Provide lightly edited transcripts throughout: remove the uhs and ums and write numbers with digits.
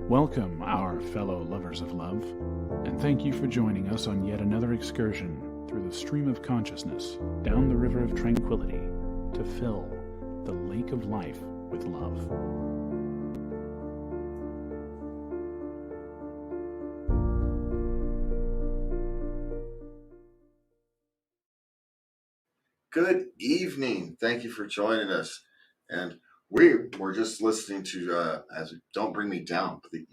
Welcome, our fellow lovers of love, and thank you for joining us on yet another excursion through the stream of consciousness down the river of tranquility to fill the lake of life with love. Good evening. Thank you for joining us. And we were just listening to Don't Bring Me Down, the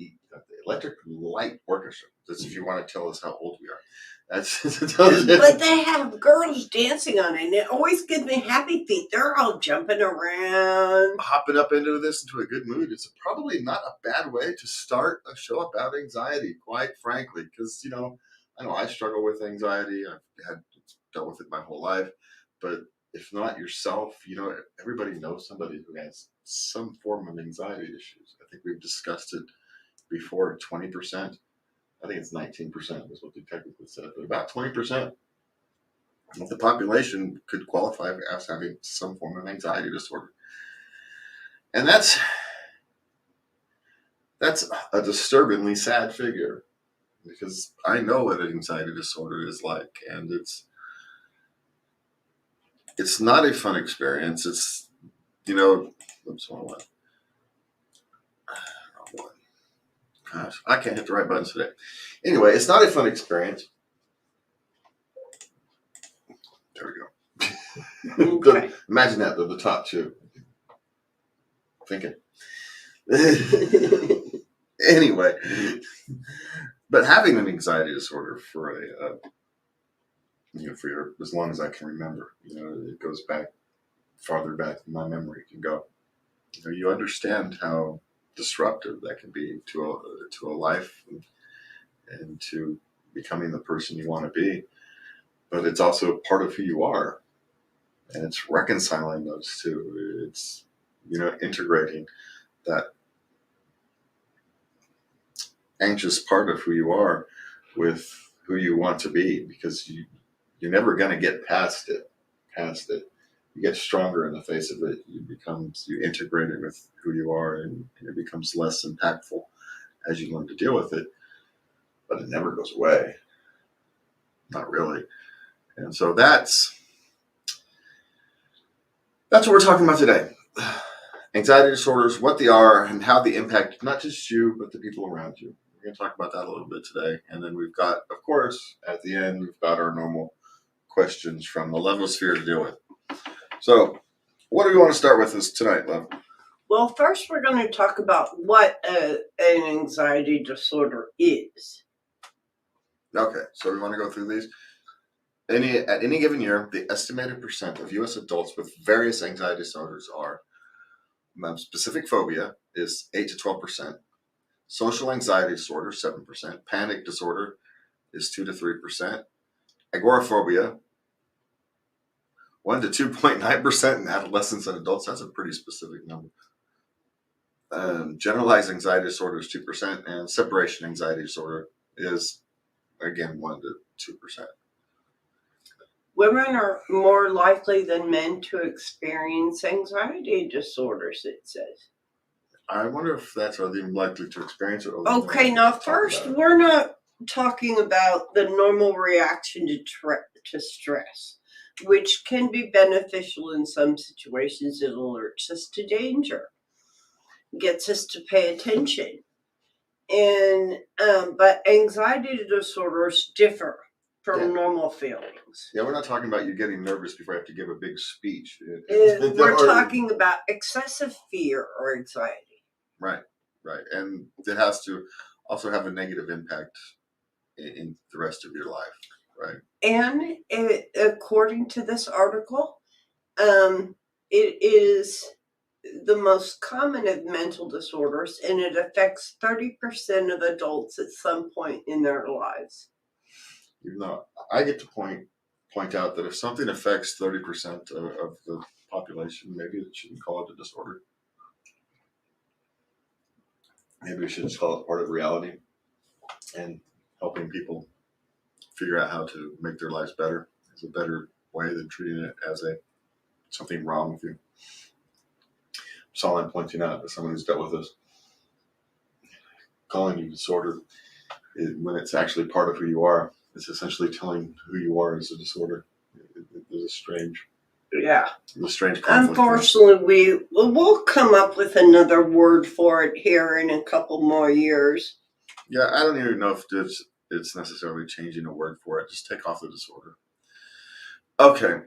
Electric Light Orchestra. That's if you want to tell us how old we are. But they have girls dancing on it, and it always gives me happy feet. They're all jumping around. Hopping up into this into a good mood. It's probably not a bad way to start a show about anxiety, quite frankly, because, I know I struggle with anxiety. I've dealt with it my whole life. But if not yourself, everybody knows somebody who has some form of anxiety issues. I think we've discussed it before, 20%. I think it's 19% is what they technically said, but about 20% of the population could qualify as having some form of anxiety disorder. And that's a disturbingly sad figure, because I know what anxiety disorder is like, and it's not a fun experience. It's, Gosh, I can't hit the right buttons today. Anyway, it's not a fun experience. There we go. Okay. Imagine that, the top two. Thinking. Anyway, but having an anxiety disorder for as long as I can remember, it goes back farther back than my memory can go. You understand how disruptive that can be to a life and to becoming the person you want to be. But it's also part of who you are, and it's reconciling those two. It's integrating that anxious part of who you are with who you want to be, because you're never going to get past it. You get stronger in the face of it. You integrate it with who you are, and it becomes less impactful as you learn to deal with it. But it never goes away. Not really. And so that's what we're talking about today. Anxiety disorders, what they are, and how they impact not just you, but the people around you. We're going to talk about that a little bit today. And then we've got, of course, at the end, we've got our normal questions from the Levosphere to deal with. So, what do we want to start with this tonight, Lev? Well, first we're going to talk about what an anxiety disorder is. Okay, so we want to go through these. At any given year, the estimated percent of U.S. adults with various anxiety disorders are: specific phobia is 8 to 12%, social anxiety disorder 7%, panic disorder is 2 to 3%, agoraphobia 1 to 2.9% in adolescents and adults. That's a pretty specific number. Generalized anxiety disorder is 2%, and separation anxiety disorder is, again, 1 to 2%. Women are more likely than men to experience anxiety disorders, it says. I wonder if that's are they likely to experience it. Okay, now first, we're not talking about the normal reaction to stress, which can be beneficial in some situations. It alerts us to danger, gets us to pay attention. But anxiety disorders differ from normal feelings. Yeah, we're not talking about you getting nervous before you have to give a big speech. We're talking about excessive fear or anxiety. Right. And it has to also have a negative impact in the rest of your life, right? And according to this article, it is the most common of mental disorders, and it affects 30% of adults at some point in their lives. Even though I get to point out that if something affects 30% of the population, maybe it shouldn't call it a disorder. Maybe we should just call it part of reality and helping people figure out how to make their lives better. Is a better way than treating it as something wrong with you. That's all I'm pointing out as someone who's dealt with this. calling you disorder when it's actually part of who you are. It's essentially telling who you are as a disorder. There's a strange conflict there. Unfortunately, we'll come up with another word for it here in a couple more years. Yeah, I don't even know if it's necessarily changing a word for it. Just take off the disorder. Okay,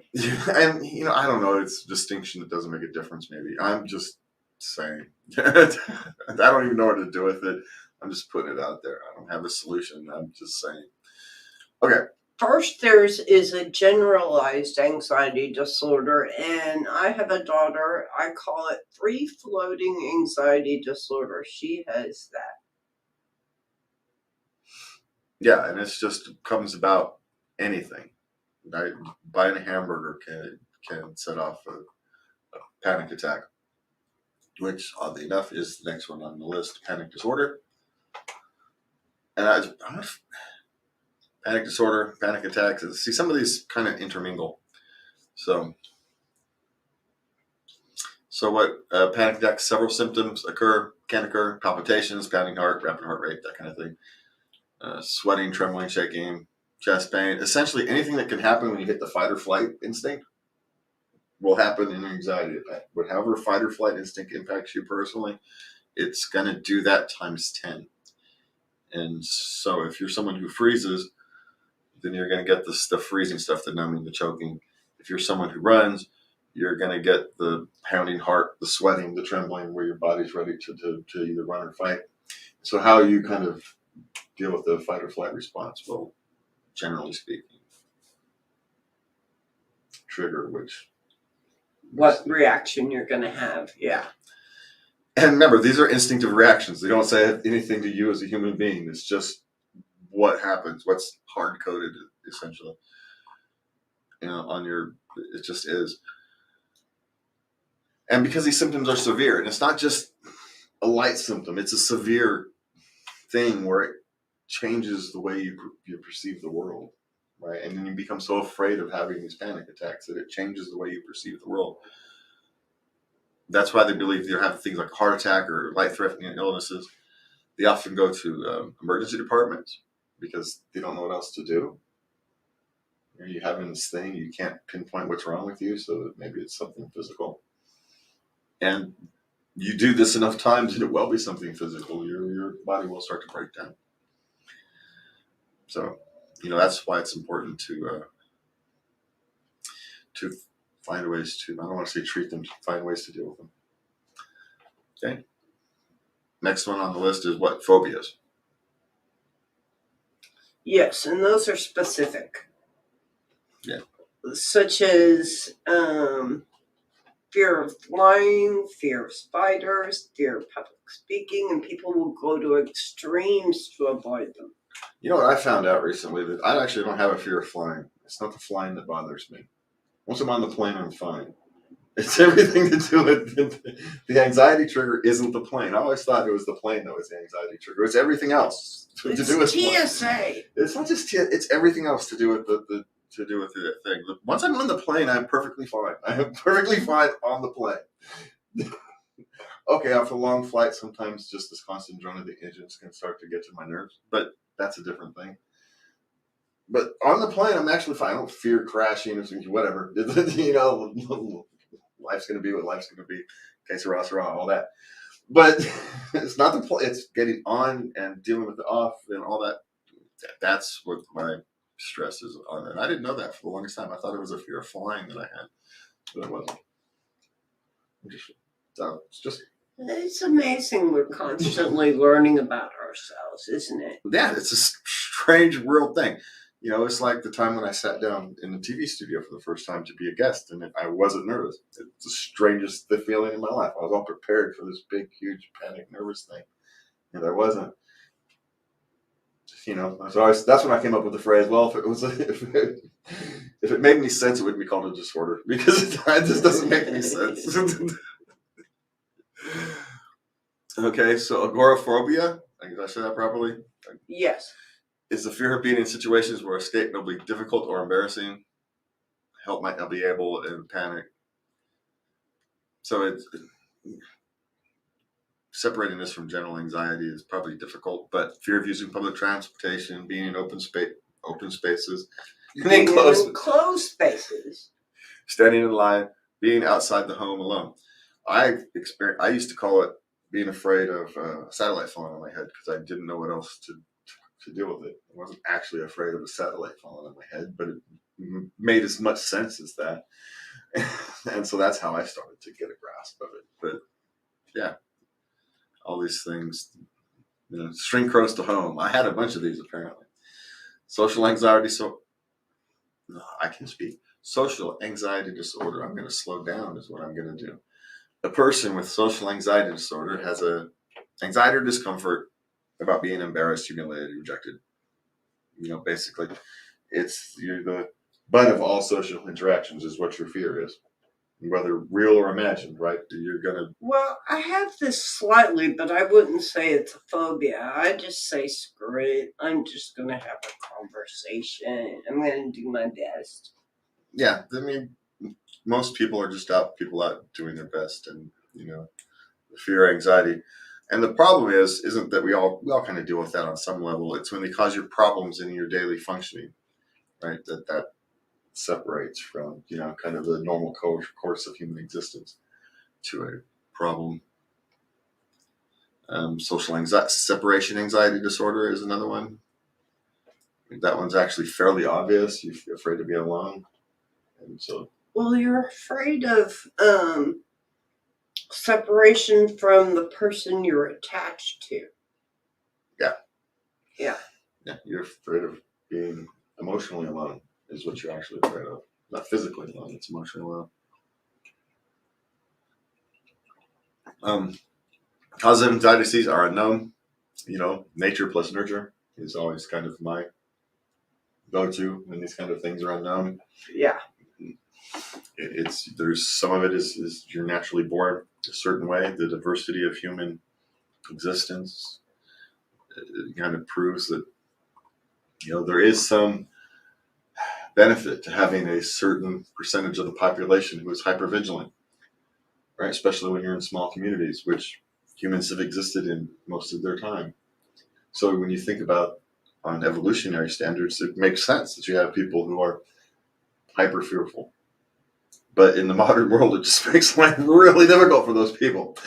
and I don't know. It's a distinction that doesn't make a difference. Maybe I'm just saying. I don't even know what to do with it. I'm just putting it out there. I don't have a solution. I'm just saying. Okay. First, is a generalized anxiety disorder, and I have a daughter. I call it free-floating anxiety disorder. She has that. Yeah, and it's just comes about anything. Buying a hamburger can set off a panic attack, which oddly enough is the next one on the list: panic disorder. And panic disorder, panic attacks. See, some of these kind of intermingle. So what? Panic attacks. Several symptoms can occur: palpitations, pounding heart, rapid heart rate, that kind of thing. Sweating, trembling, shaking, chest pain. Essentially, anything that can happen when you hit the fight or flight instinct will happen in an anxiety attack. But however fight or flight instinct impacts you personally, it's going to do that times 10. And so if you're someone who freezes, then you're going to get the freezing stuff, the numbing, the choking. If you're someone who runs, you're going to get the pounding heart, the sweating, the trembling, where your body's ready to either run or fight. So how you kind of deal with the fight or flight response will, generally speaking, trigger what reaction you're going to have. Yeah. And remember, these are instinctive reactions. They don't say anything to you as a human being. It's just what happens, what's hard coded, essentially. It just is. And because these symptoms are severe, and it's not just a light symptom, it's a severe thing where it changes the way you perceive the world, right? And then you become so afraid of having these panic attacks that it changes the way you perceive the world. That's why they believe you have things like a heart attack or life-threatening illnesses. They often go to emergency departments because they don't know what else to do. You're having this thing, you can't pinpoint what's wrong with you, so maybe it's something physical. And you do this enough times and it will be something physical. Your body will start to break down. So, that's why it's important to find ways to, I don't want to say treat them, find ways to deal with them. Okay. Next one on the list is what? Phobias. Yes, and those are specific. Yeah. Such as fear of flying, fear of spiders, fear of public speaking, and people will go to extremes to avoid them. You know what I found out recently? That I actually don't have a fear of flying. It's not the flying that bothers me. Once I'm on the plane, I'm fine. It's everything to do with the anxiety trigger isn't the plane. I always thought it was the plane that was the anxiety trigger. It's everything else to do with TSA. It's not just it's everything else to do with the thing. Once I'm on the plane, I'm perfectly fine. I am perfectly fine on the plane. Okay, after a long flight, sometimes just this constant drone of the engines can start to get to my nerves, but that's a different thing. But on the plane, I'm actually fine. I don't fear crashing or whatever. Life's going to be what life's going to be. Que sera, sera, all that. But it's not the plane. It's getting on and dealing with the off and all that. That's what my stress is on. And I didn't know that for the longest time. I thought it was a fear of flying that I had, but it wasn't. It's amazing we're constantly learning about ourselves, isn't it? Yeah, it's a strange, real thing. It's like the time when I sat down in the TV studio for the first time to be a guest, and I wasn't nervous. It's the strangest feeling in my life. I was all prepared for this big, huge, panic, nervous thing, and I wasn't. So that's when I came up with the phrase. Well, if it made any sense, it would be called a disorder because it just doesn't make any sense. Okay, so agoraphobia. Did I say that properly? Yes. Is the fear of being in situations where escape will be difficult or embarrassing. Help might not be able, and panic. So separating this from general anxiety is probably difficult, but fear of using public transportation, being in open spaces, Being close, in closed spaces. standing in line, being outside the home alone. I used to call it being afraid of a satellite falling on my head because I didn't know what else to deal with it. I wasn't actually afraid of a satellite falling on my head, but it made as much sense as that. And so that's how I started to get a grasp of it. But yeah, all these things, string close to home. I had a bunch of these apparently. Social anxiety. So I can speak. Social anxiety disorder. I'm going to slow down is what I'm going to do. A person with social anxiety disorder has a anxiety or discomfort about being embarrassed, humiliated, rejected. Basically, you're the butt of all social interactions is what your fear is, whether real or imagined, right? You're gonna. Well, I have this slightly, but I wouldn't say it's a phobia. I just say, screw it. I'm just going to have a conversation. I'm going to do my best. Yeah, I mean, most people are just people out doing their best, and the fear, anxiety, and the problem isn't that we all kind of deal with that on some level. It's when they cause you problems in your daily functioning, right? That separates from kind of the normal course of human existence to a problem. Social anxiety, separation anxiety disorder is another one. That one's actually fairly obvious. You're afraid to be alone, and so. Well, you're afraid of separation from the person you're attached to. Yeah. Yeah. Yeah, you're afraid of being emotionally alone is what you're actually afraid of. Not physically alone, it's emotionally alone. Causes of anxiety disease are unknown. Nature plus nurture is always kind of my go-to when these kind of things are unknown. Yeah. There's some of it is you're naturally born a certain way. The diversity of human existence, it kind of proves that there is some benefit to having a certain percentage of the population who is hypervigilant, right? Especially when you're in small communities, which humans have existed in most of their time. So when you think about on evolutionary standards, it makes sense that you have people who are hyper fearful. But in the modern world, it just makes life really difficult for those people.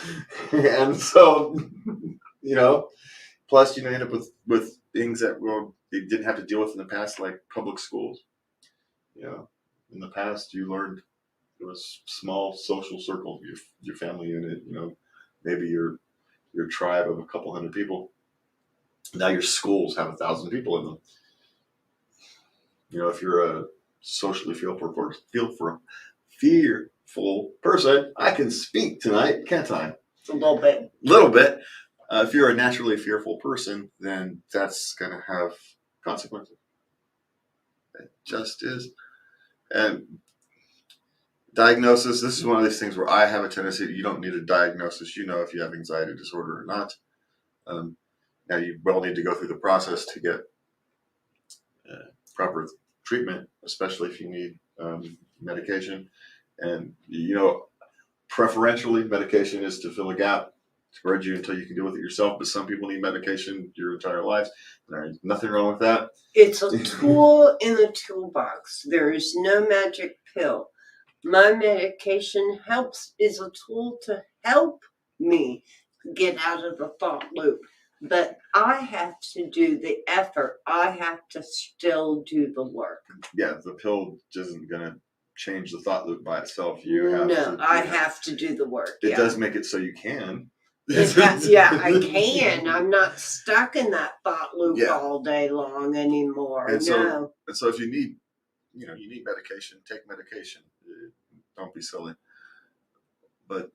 And so, plus you end up with things that they didn't have to deal with in the past, like public schools. In the past, you learned there was small social circle, your family unit, maybe your tribe of a couple hundred people. Now your schools have 1,000 people in them. If you're a socially fearful person, I can speak tonight, can't I? A little bit. Little bit. If you're a naturally fearful person, then that's going to have consequences. It just is. And diagnosis, this is one of these things where I have a tendency, you don't need a diagnosis. If you have anxiety disorder or not. Now you will need to go through the process to get proper treatment, especially if you need medication. And, preferentially medication is to fill a gap, to bridge you until you can deal with it yourself. But some people need medication your entire lives. There's nothing wrong with that. It's a tool in the toolbox. There is no magic pill. My medication is a tool to help me get out of the thought loop. But I have to do the effort. I have to still do the work. Yeah, the pill isn't going to change the thought loop by itself. I have to do the work. It does make it so you can. I can. I'm not stuck in that thought loop all day long anymore. And so if you need, you need medication, take medication. Don't be silly. But,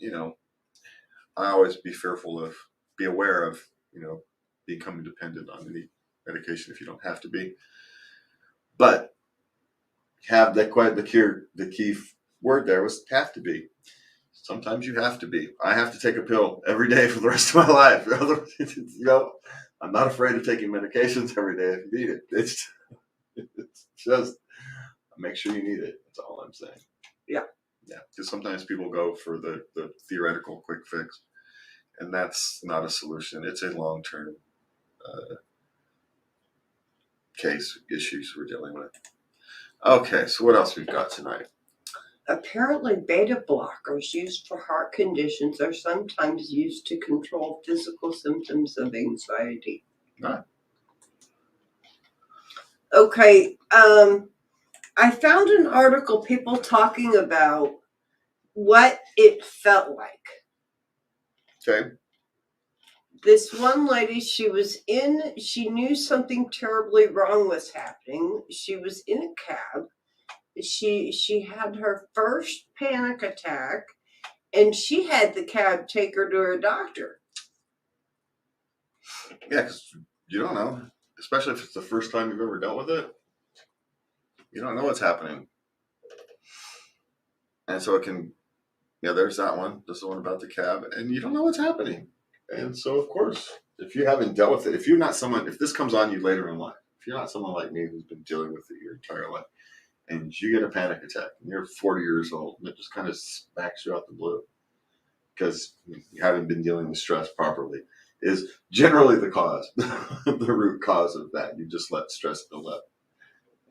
I always be aware of, becoming dependent on any medication if you don't have to be. But have the key word there was have to be. Sometimes you have to be. I have to take a pill every day for the rest of my life. I'm not afraid of taking medications every day if you need it. It's just make sure you need it. That's all I'm saying. Yeah. Yeah. Because sometimes people go for the theoretical quick fix. And that's not a solution. It's a long-term issues we're dealing with. Okay, so what else we've got tonight? Apparently, beta blockers used for heart conditions are sometimes used to control physical symptoms of anxiety. Ah. Okay, I found an article, people talking about what it felt like. Okay. This one lady, she knew something terribly wrong was happening. She was in a cab. She had her first panic attack, and she had the cab take her to a doctor. Yeah, because you don't know, especially if it's the first time you've ever dealt with it. You don't know what's happening. And so it can, there's that one. This is the one about the cab, and you don't know what's happening. And so, of course, if you haven't dealt with it, if this comes on you later in life, if you're not someone like me who's been dealing with it your entire life, and you get a panic attack, and you're 40 years old, and it just kind of smacks you out the blue because you haven't been dealing with stress properly, is generally the cause, the root cause of that. You just let stress build up,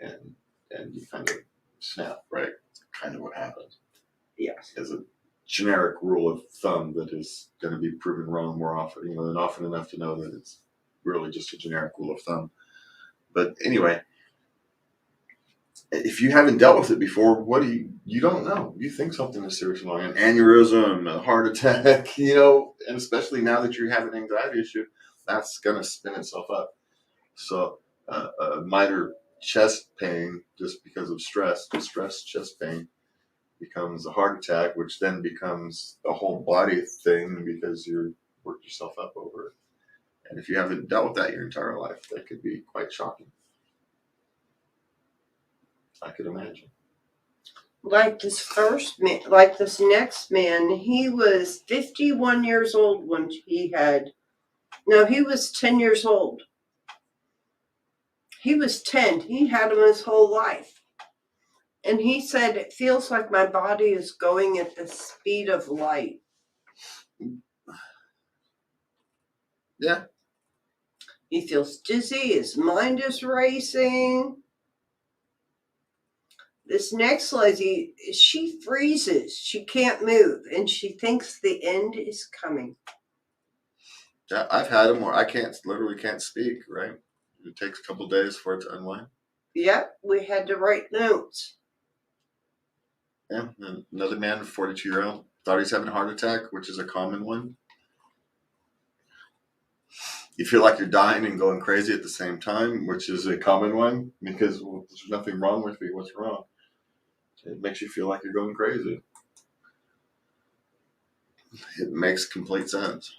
and you kind of snap, right? It's kind of what happens. Yes. As a generic rule of thumb that is going to be proven wrong more often, than often enough to know that it's really just a generic rule of thumb. But anyway, if you haven't dealt with it before, you don't know. You think something is seriously wrong, an aneurysm, a heart attack, and especially now that you have an anxiety issue, that's going to spin itself up. So a minor chest pain just because of stress chest pain becomes a heart attack, which then becomes a whole body thing because you worked yourself up over it. And if you haven't dealt with that your entire life, that could be quite shocking. I could imagine. Like this next man, he was 51 years old when he was 10 years old. He was 10. He had him his whole life. And he said, it feels like my body is going at the speed of light. Yeah. He feels dizzy. His mind is racing. This next lady, she freezes. She can't move, and she thinks the end is coming. Yeah, I've had them where I literally can't speak, right? It takes a couple of days for it to unwind. Yep, we had to write notes. Yeah, and another man, 42-year-old, thought he's having a heart attack, which is a common one. You feel like you're dying and going crazy at the same time, which is a common one because there's nothing wrong with you. What's wrong? It makes you feel like you're going crazy. It makes complete sense.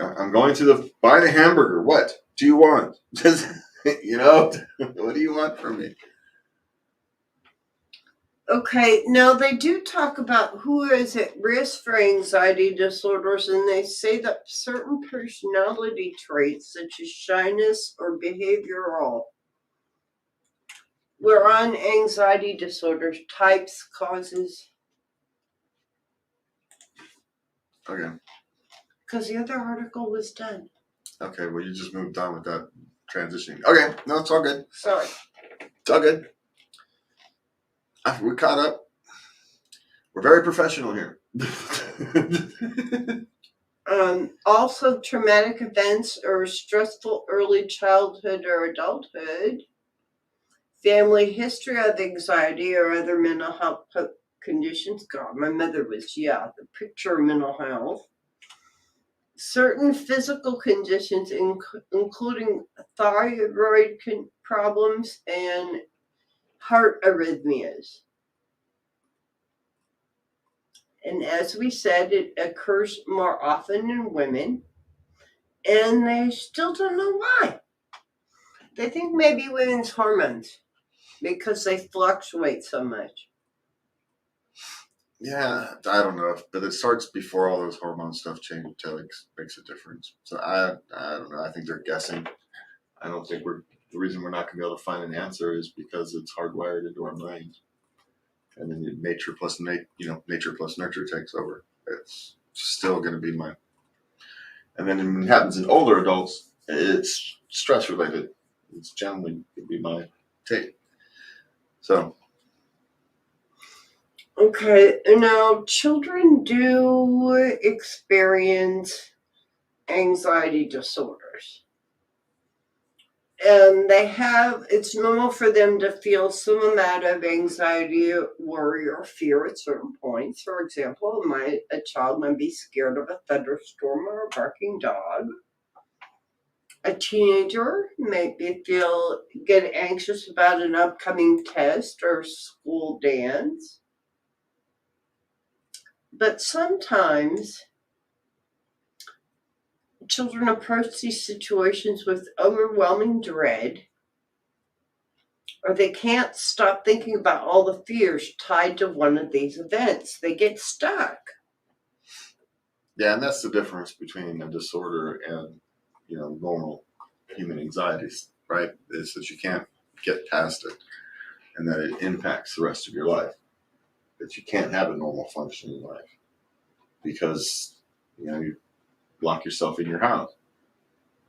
I'm going to buy the hamburger. What do you want? What do you want from me? Okay, now they do talk about who is at risk for anxiety disorders, and they say that certain personality traits, such as shyness or behavioral, were on anxiety disorders, types, causes. Okay. Because the other article was done. Okay, well, you just moved on with that transitioning. Okay, no, it's all good. Sorry. It's all good. We're caught up. We're very professional here. Also, traumatic events or stressful early childhood or adulthood, family history of anxiety or other mental health conditions. God, my mother was, the picture of mental health. Certain physical conditions, including thyroid problems and heart arrhythmias. And as we said, it occurs more often in women, and they still don't know why. They think maybe women's hormones because they fluctuate so much. Yeah, I don't know, but it starts before all those hormone stuff change until it makes a difference. So I don't know. I think they're guessing. I don't think the reason we're not going to be able to find an answer is because it's hardwired into our brains. And then nature plus nurture takes over. It's still going to be And then when it happens in older adults, it's stress related. It's generally would be my take. So Okay, now children do experience anxiety disorders. And it's normal for them to feel some amount of anxiety, worry, or fear at certain points. For example, a child might be scared of a thunderstorm or a barking dog. A teenager may get anxious about an upcoming test or school dance. But sometimes children approach these situations with overwhelming dread, or they can't stop thinking about all the fears tied to one of these events. They get stuck. yeah, and that's the difference between a disorder and normal human anxieties, right? Is that you can't get past it, and that it impacts the rest of your life. That you can't have a normal functioning life because you lock yourself in your house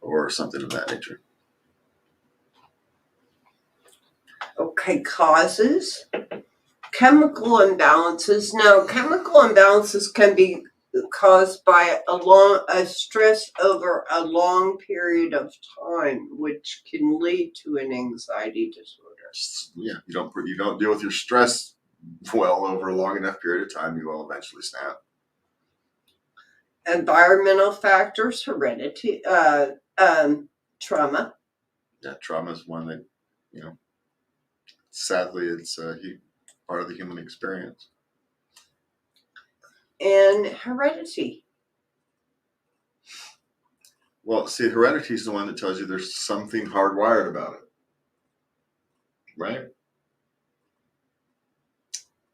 or something of that nature. Okay, causes. Chemical imbalances. Now, chemical imbalances can be caused by a stress over a long period of time, which can lead to an anxiety disorder. Yeah, you don't deal with your stress well over a long enough period of time, you will eventually snap. Environmental factors, heredity, trauma. Yeah, trauma is one that sadly it's part of the human experience. And heredity. Well, see, heredity is the one that tells you there's something hardwired about it, right?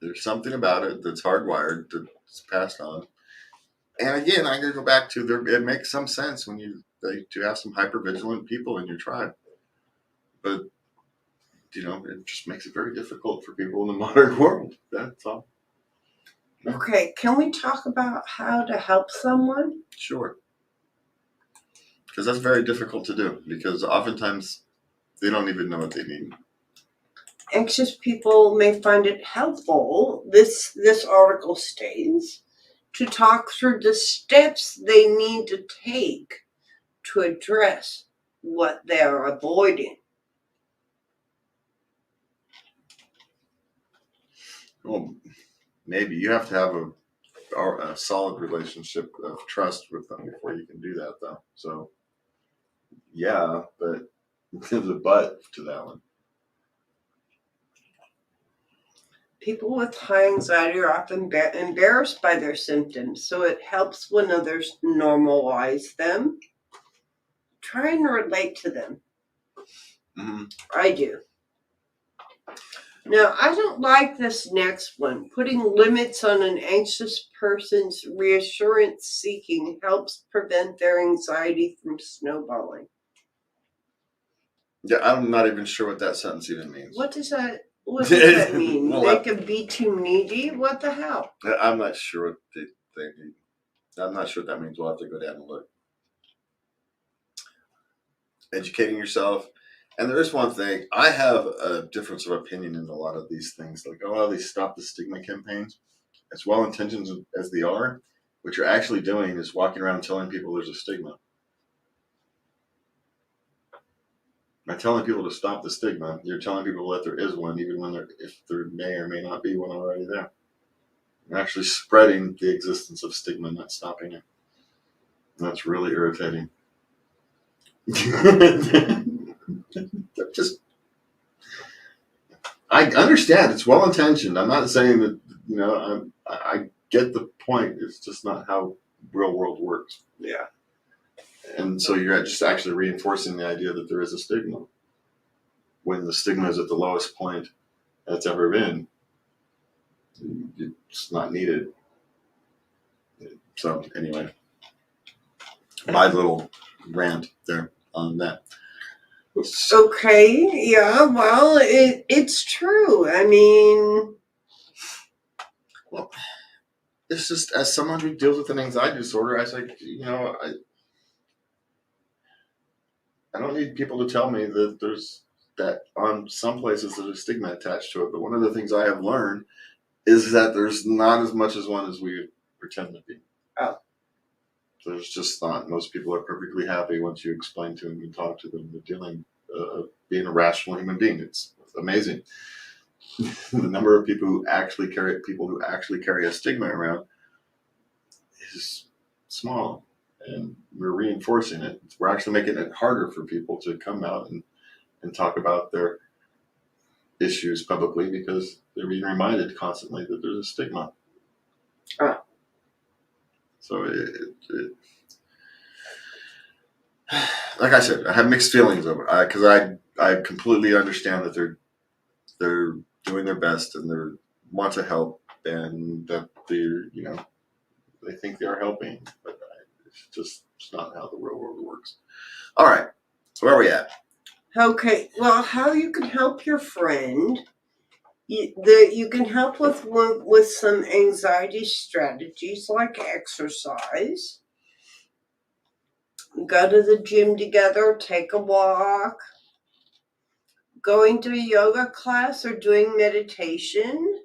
There's something about it that's hardwired, that's passed on. And again, I'm going to go back to it makes some sense when you have some hypervigilant people in your tribe. But, it just makes it very difficult for people in the modern world. That's all. Okay, can we talk about how to help someone? Sure. Because that's very difficult to do because oftentimes they don't even know what they need. Anxious people may find it helpful, this article states, to talk through the steps they need to take to address what they're avoiding. Well, maybe you have to have a solid relationship of trust with them before you can do that, though. So, yeah, but there's a but to that one. People with high anxiety are often embarrassed by their symptoms, so it helps when others normalize them. Try and relate to them. Mm-hmm. I do. Now, I don't like this next one. Putting limits on an anxious person's reassurance seeking helps prevent their anxiety from snowballing. Yeah, I'm not even sure what that sentence even means. What does that mean? Well, they can be too needy? What the hell? I'm not sure what they mean. I'm not sure what that means. We'll have to go down and look. Educating yourself. And there is one thing. I have a difference of opinion in a lot of these things. Like, these Stop the Stigma campaigns. As well-intentioned as they are, what you're actually doing is walking around telling people there's a stigma. By telling people to stop the stigma, you're telling people that there is one, even if there may or may not be one already there. You're actually spreading the existence of stigma, not stopping it. And that's really irritating. I understand it's well intentioned. I'm not saying that I get the point. It's just not how real world works. Yeah. And so you're just actually reinforcing the idea that there is a stigma when the stigma is at the lowest point that's ever been. It's not needed. So anyway, my little rant there on that. Okay, yeah, well, it's true. I mean, well, it's just as someone who deals with an anxiety disorder, I say, I don't need people to tell me that on some places there's a stigma attached to it. But one of the things I have learned is that there's not as much as one as we pretend to be. Oh. There's just not. Most people are perfectly happy once you explain to them and talk to them. They're being a rational human being. It's amazing. The number of people who actually carry a stigma around is small, and we're reinforcing it. We're actually making it harder for people to come out and talk about their issues publicly because they're being reminded constantly that there's a stigma. So like I said, I have mixed feelings over it because I completely understand that they're doing their best and they want to help and that they think they are helping, but it's not how the real world works. All right, so where are we at? Okay, well, how you can help your friend? You can help with some anxiety strategies like exercise. Go to the gym together, take a walk, going to a yoga class or doing meditation,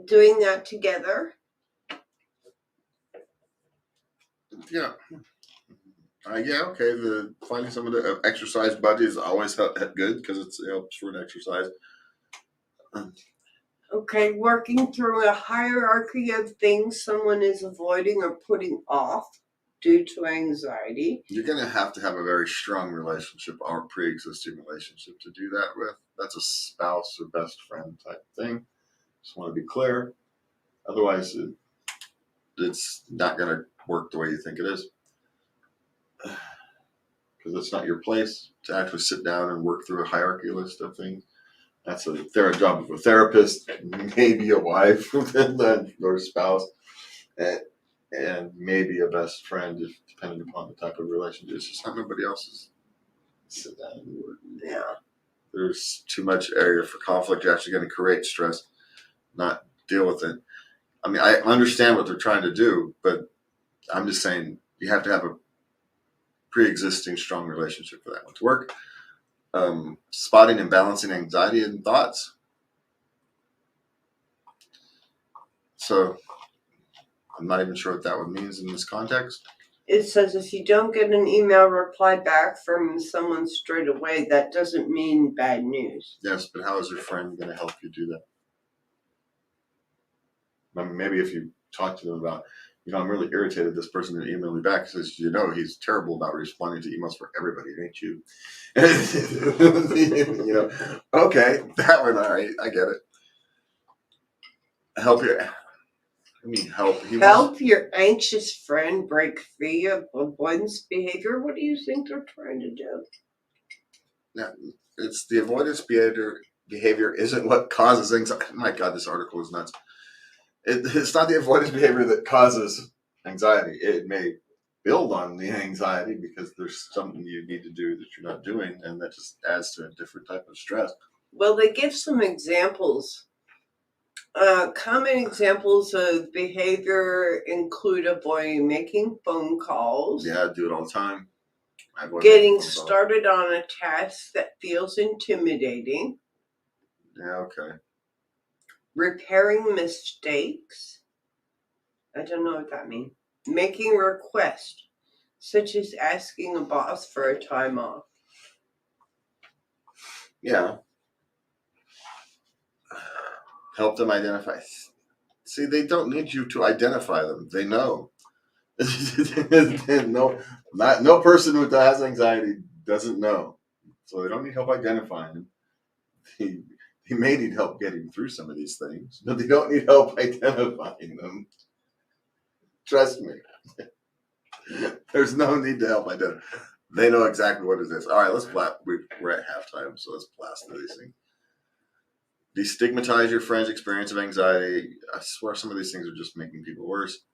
doing that together. Yeah. Okay. Finding some of the exercise buddies always good because it helps for an exercise. Okay, working through a hierarchy of things someone is avoiding or putting off due to anxiety. You're going to have a very strong relationship or pre-existing relationship to do that with. That's a spouse or best friend type thing. Just want to be clear. Otherwise, it's not going to work the way you think it is. Because it's not your place to actually sit down and work through a hierarchy list of things. That's a job of a therapist, maybe a wife, or a spouse, and maybe a best friend, if depending upon the type of relationship. It's just not nobody else's sit down and work. Yeah. There's too much area for conflict. You're actually going to create stress, not deal with it. I mean, I understand what they're trying to do, but I'm just saying you have to have a pre-existing strong relationship for that one to work. Spotting and balancing anxiety and thoughts. So I'm not even sure what that one means in this context. It says if you don't get an email reply back from someone straight away, that doesn't mean bad news. Yes, but how is your friend going to help you do that? I mean, maybe if you talk to them about, I'm really irritated this person didn't email me back. Says, he's terrible about responding to emails for everybody, ain't you? Okay, that one, all right, I get it. Help your anxious friend break free of avoidance behavior. What do you think they're trying to do? Now, it's the avoidance behavior isn't what causes anxiety. My God, this article is nuts. It's not the avoidance behavior that causes anxiety. It may build on the anxiety because there's something you need to do that you're not doing, and that just adds to a different type of stress. Well, they give some examples. Common examples of behavior include avoiding making phone calls. Yeah, I do it all the time. Getting started on a task that feels intimidating. Yeah, okay. Repairing mistakes. I don't know what that means. Making requests, such as asking a boss for a time off. Yeah. Help them identify. See, they don't need you to identify them. They know. No person who has anxiety doesn't know. So they don't need help identifying them. He may need help getting through some of these things, but they don't need help identifying them. Trust me. There's no need to help identify. They know exactly what it is. All right, let's blast. We're at halftime, so let's blast through these things. Destigmatize your friend's experience of anxiety. I swear some of these things are just making people worse.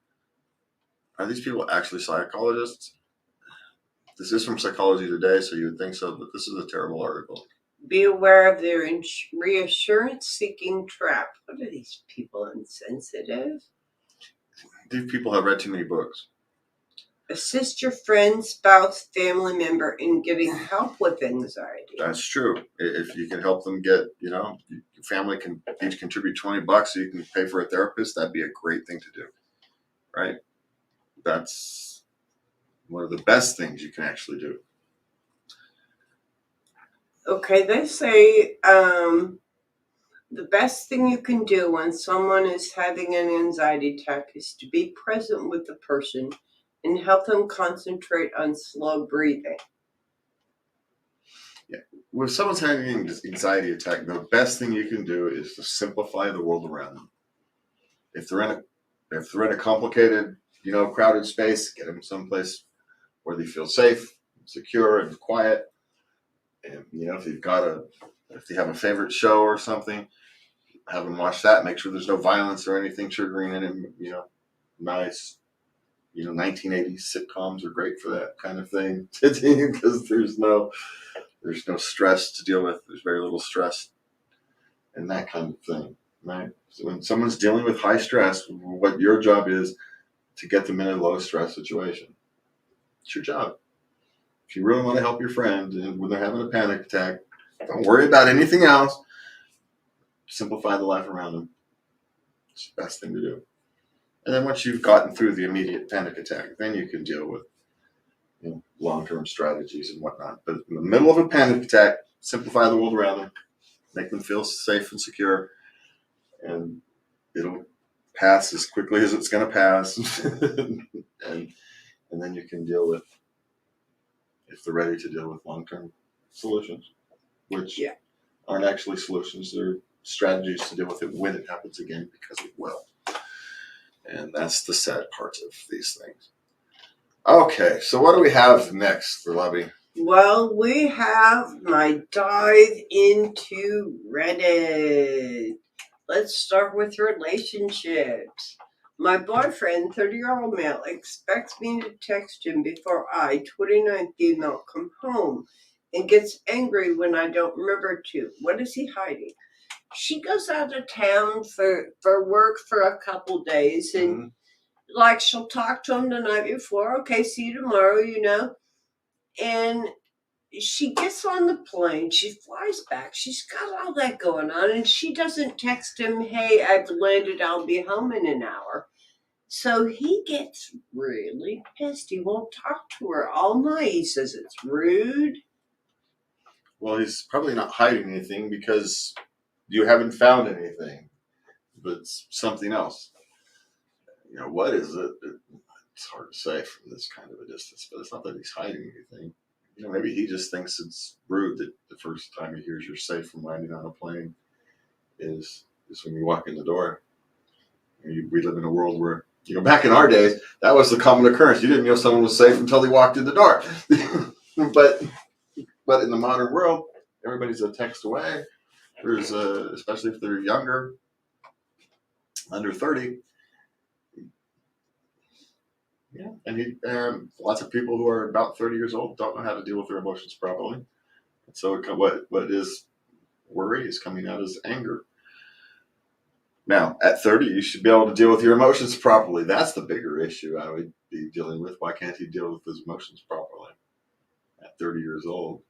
Are these people actually psychologists? This is from Psychology Today, so you would think so, but this is a terrible article. Be aware of their reassurance-seeking trap. What are these people, insensitive? These people have read too many books. assist your friend, spouse, family member in getting help with anxiety. That's true. If you can help them get, your family can each contribute $20 so you can pay for a therapist, that'd be a great thing to do, right? That's one of the best things you can actually do. Okay, they say the best thing you can do when someone is having an anxiety attack is to be present with the person and help them concentrate on slow breathing. Yeah. When someone's having an anxiety attack, the best thing you can do is to simplify the world around them. If they're in a complicated, crowded space, get them someplace where they feel safe, secure, and quiet. And if they have a favorite show or something, have them watch that. Make sure there's no violence or anything triggering in it. Nice. 1980s sitcoms are great for that kind of thing because there's no stress to deal with. There's very little stress and that kind of thing, right? So when someone's dealing with high stress, what your job is to get them in a low stress situation. It's your job. If you really want to help your friend and when they're having a panic attack, don't worry about anything else. Simplify the life around them. It's the best thing to do. And then once you've gotten through the immediate panic attack, then you can deal with long-term strategies and whatnot. But in the middle of a panic attack, simplify the world around them, make them feel safe and secure, and it'll pass as quickly as it's going to pass. and then you can deal with, if they're ready to deal with long-term solutions, which aren't actually solutions. They're strategies to deal with it when it happens again, because it will. And that's the sad part of these things. Okay, so what do we have next, Lubby? Well, we have my dive into Reddit. Let's start with relationships. My boyfriend, 30-year-old male, expects me to text him before I, 29 female, come home and gets angry when I don't remember to. What is he hiding? She goes out of town for work for a couple days and she'll talk to him the night before. Okay, see you tomorrow, And she gets on the plane. She flies back. She's got all that going on. And she doesn't text him, hey, I've landed. I'll be home in an hour. So he gets really pissed. He won't talk to her all night. He says it's rude. Well, he's probably not hiding anything because you haven't found anything. But it's something else. What is it? It's hard to say from this kind of a distance, but it's not that he's hiding anything. Maybe he just thinks it's rude that the first time he hears you're safe from landing on a plane is when you walk in the door. We live in a world where, back in our days, that was the common occurrence. You didn't know someone was safe until they walked in the door. But in the modern world, everybody's a text away. There's especially if they're younger, under 30. Yeah, and lots of people who are about 30 years old don't know how to deal with their emotions properly. And so what is worry is coming out as anger. Now, at 30, you should be able to deal with your emotions properly. That's the bigger issue I would be dealing with. Why can't he deal with his emotions properly at 30 years old?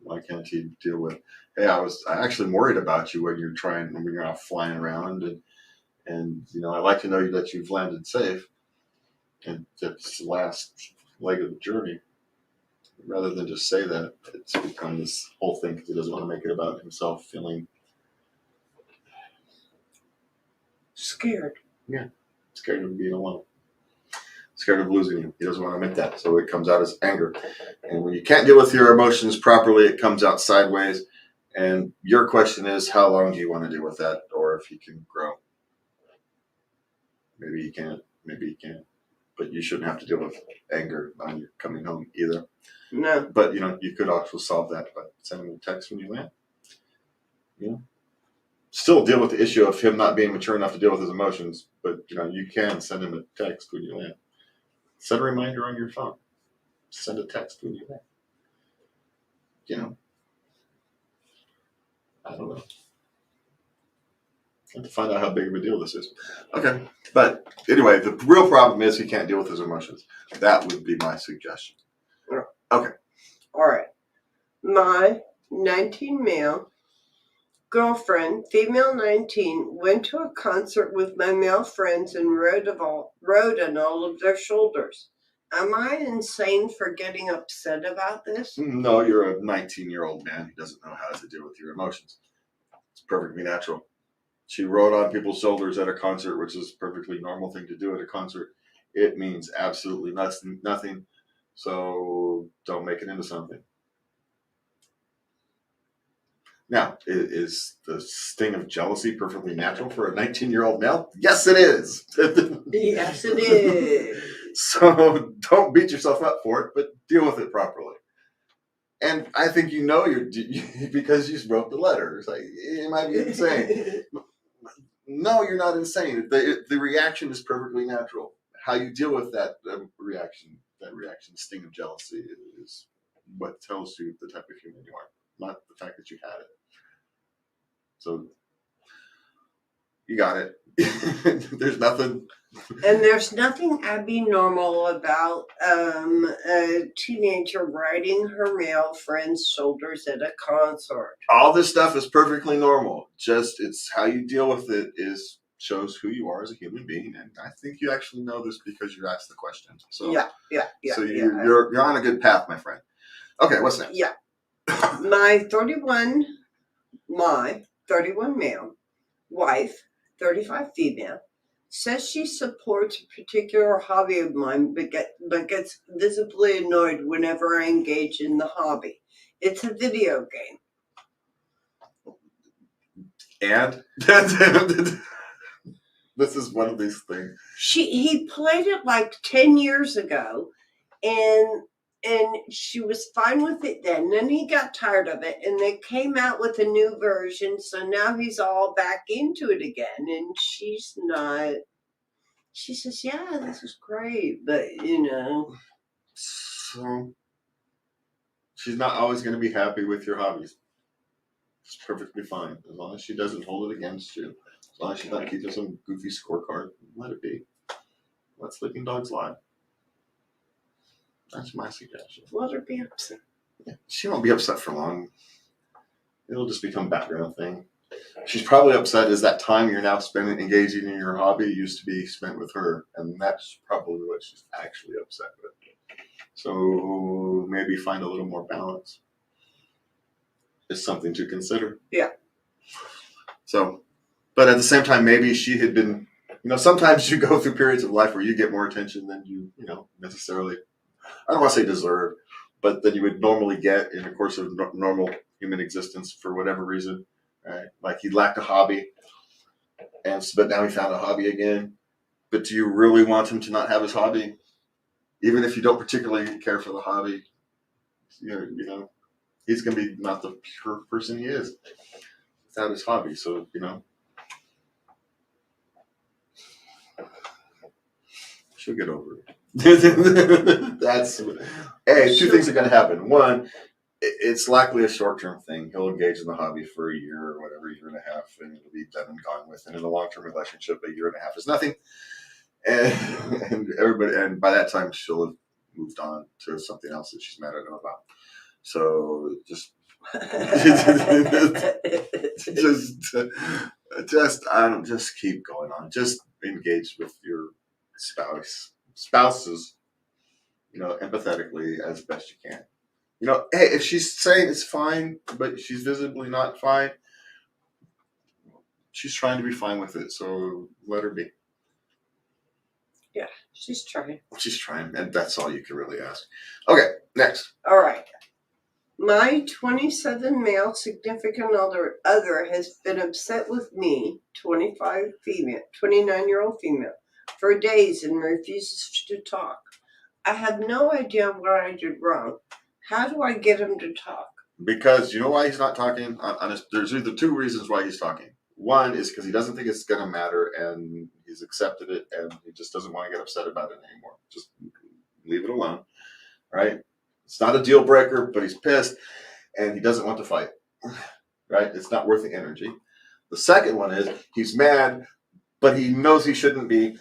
Why can't he deal with, hey, I actually worried about you when you're out flying around, and I'd like to know that you've landed safe. And that's the last leg of the journey. Rather than just say that, it's become this whole thing because he doesn't want to make it about himself feeling Scared. Yeah, scared of being alone. Scared of losing you. He doesn't want to admit that. So it comes out as anger. And when you can't deal with your emotions properly, it comes out sideways. And your question is, how long do you want to deal with that? Or if he can grow. Maybe he can't. Maybe he can. But you shouldn't have to deal with anger on your coming home either. No. But, you could also solve that by sending him a text when you land. Still deal with the issue of him not being mature enough to deal with his emotions. But, you can send him a text when you land. Set a reminder on your phone. Send a text when you land. I don't know. have to find out how big of a deal this is. Okay. But anyway, the real problem is he can't deal with his emotions. That would be my suggestion. Okay. All right. My 19 male girlfriend, female 19, went to a concert with my male friends and rode on all of their shoulders. Am I insane for getting upset about this? No, you're a 19-year-old man who doesn't know how to deal with your emotions. It's perfectly natural. She rode on people's shoulders at a concert, which is a perfectly normal thing to do at a concert. It means absolutely nothing. So don't make it into something. Now, is the sting of jealousy perfectly natural for a 19-year-old male? Yes, it is. Yes, it is. So don't beat yourself up for it, but deal with it properly. And I think you're because you wrote the letter. It's like, you might be insane. No, you're not insane. The reaction is perfectly natural. How you deal with that reaction, sting of jealousy, is what tells you the type of human you are, not the fact that you had it. So you got it. There's nothing. And there's nothing abnormal about a teenager riding her male friend's shoulders at a concert. All this stuff is perfectly normal. Just it's how you deal with it shows who you are as a human being, and I think you actually know this because you asked the question. So Yeah. So you're on a good path, my friend. Okay, what's next? Yeah. My 31 male wife, 35 female, says she supports a particular hobby of mine, but gets visibly annoyed whenever I engage in the hobby. It's a video game. And this is one of these things. He played it like 10 years ago, and she was fine with it then. Then he got tired of it, and they came out with a new version, so now he's all back into it again, and she's not. She says, yeah, this is great, but, So she's not always going to be happy with your hobbies. It's perfectly fine. As long as she doesn't hold it against you. As long as she's not keeping some goofy scorecard, let it be. Let sleeping dogs lie. That's my suggestion. let her be upset. Yeah, she won't be upset for long. It'll just become a background thing. She's probably upset is that time you're now spending engaging in your hobby used to be spent with her, and that's probably what she's actually upset with. So maybe find a little more balance. It's something to consider. Yeah. So, but at the same time, maybe she had been, sometimes you go through periods of life where you get more attention than you, necessarily, I don't want to say deserve, but than you would normally get in the course of normal human existence for whatever reason. Right? Like he lacked a hobby, but now he found a hobby again. But do you really want him to not have his hobby? Even if you don't particularly care for the hobby, he's going to be not the pure person he is without his hobby. So, she'll get over it. Two things are going to happen. One, it's likely a short-term thing. He'll engage in the hobby for a year or whatever, year and a half, and it'll be done and gone with. And in a long-term relationship, a year and a half is nothing. And by that time, she'll have moved on to something else that she's mad at him about. So just keep going on. Just engage with your spouses, empathetically as best you can. Hey, if she's saying it's fine, but she's visibly not fine, she's trying to be fine with it. So let her be. Yeah, she's trying. She's trying, and that's all you can really ask. Okay, next. All right. My 27 male significant other has been upset with me, 29-year-old female, for days and refuses to talk. I have no idea what I did wrong. How do I get him to talk? Because you know why he's not talking? There's either two reasons why he's talking. One is because he doesn't think it's going to matter, and he's accepted it, and he just doesn't want to get upset about it anymore. Just leave it alone, right? It's not a deal breaker, but he's pissed, and he doesn't want to fight, right? It's not worth the energy. The second one is he's mad, but he knows he shouldn't be,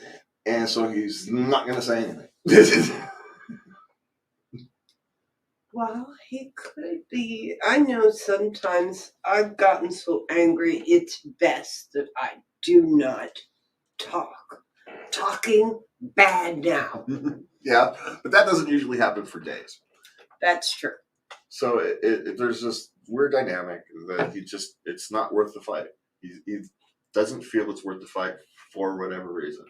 and so he's not going to say anything. Well, he could be. I know sometimes I've gotten so angry, it's best that I do not talk. Talking bad now. Yeah, but that doesn't usually happen for days. That's true. So there's this weird dynamic that it's not worth the fight. He doesn't feel it's worth the fight for whatever reason.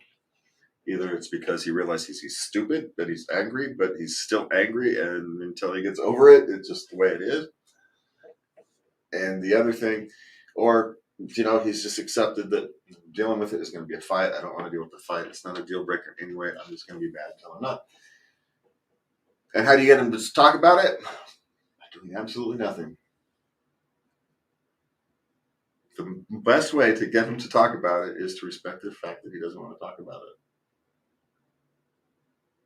Either it's because he realizes he's stupid, that he's angry, but he's still angry, and until he gets over it, it's just the way it is. And the other thing, or, he's just accepted that dealing with it is going to be a fight. I don't want to deal with the fight. It's not a deal breaker anyway. I'm just going to be mad until I'm not. And how do you get him to talk about it? By doing absolutely nothing. The best way to get him to talk about it is to respect the fact that he doesn't want to talk about it.